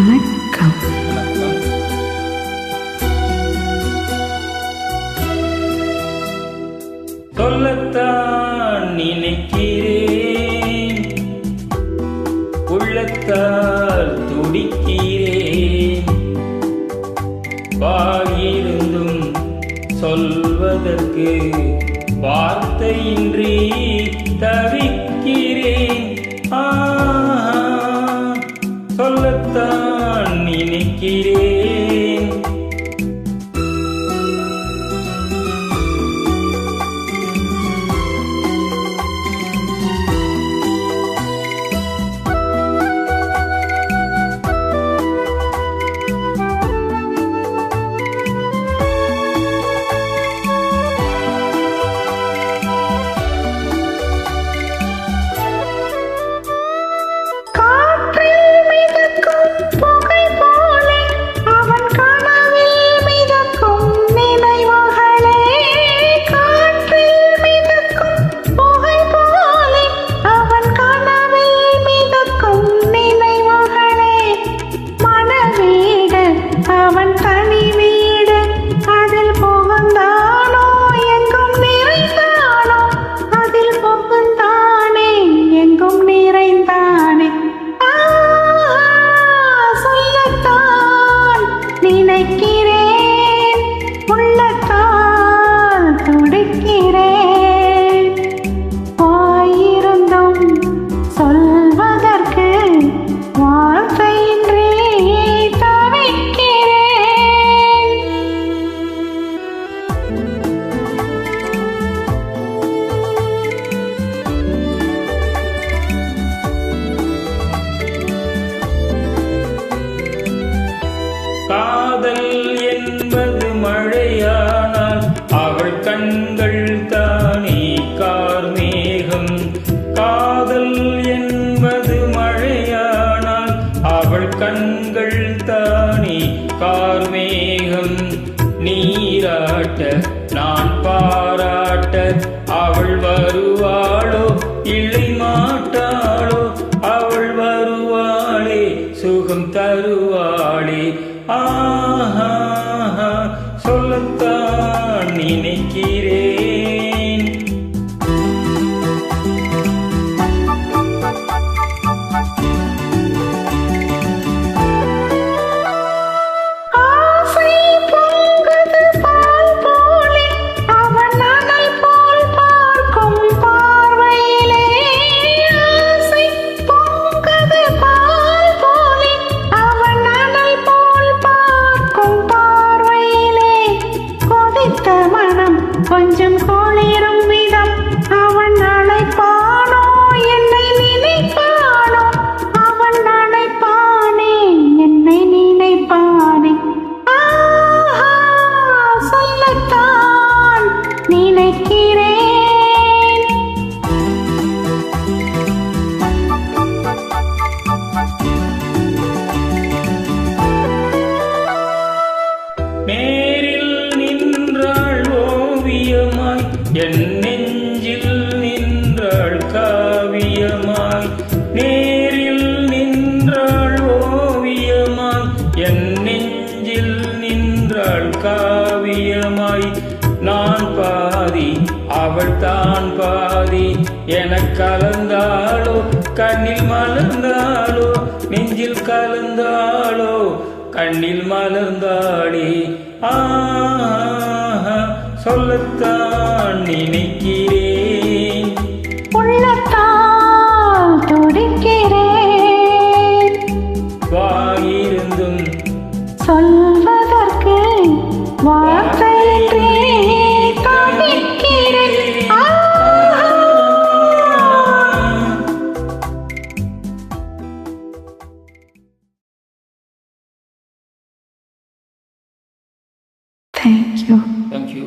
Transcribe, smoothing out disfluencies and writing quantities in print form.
வணக்கம். சொல்லத்தான் நினைக்கிறேன், உள்ளத்தால் துடிக்கிறேன். வாயிருந்தும் சொல்வதற்கு வார்த்தையின்றி தவிக்கிறேன். சொல்லத்தான் நினைக்கிறேன். காதல் என்பது மழையானால் அவள் கண்கள் தானே கார்மேகம். காதல் என்பது மழையானால் அவள் கண்கள் தானே கார்மேகம். நீராட்ட நான் பாராட்ட அவள் வருவாளோ இல்லை மாட்டாளோ? அவள் வருவாளே சுகம் தருவாளே. சொல்லத்தான் நினைக்கிறேன். கொஞ்சம் கோளிரும் விதம் அவன் அழைப்பானோ என்னை நினைப்பானோ? அவன் அழைப்பானே என்னை நினைப்பானே. சொல்லத்தான் நினைக்கிறேன். நேரில் நின்றாள் ஓவியமாய், என் நெஞ்சில் நின்றாள் காவியமாய். நேரில் நின்றாள் ஓவியமாய், என் நெஞ்சில் நின்றாள் காவியமாய். நான் பாதி அவள் தான் பாதி எனக் கலந்தாளோ? கண்ணில் மலர்ந்தாளோ? நெஞ்சில் கலந்தாளோ? கண்ணில் மலர்ந்தாளே. சொல்லத்தான் நினைக்கிறேன். உள்ளத்தால் துடிக்கிறேன். வாயிருந்தும் சொல்வதற்கு வார்த்தையின்றி தவிக்கிறேன். Thank you. Thank you.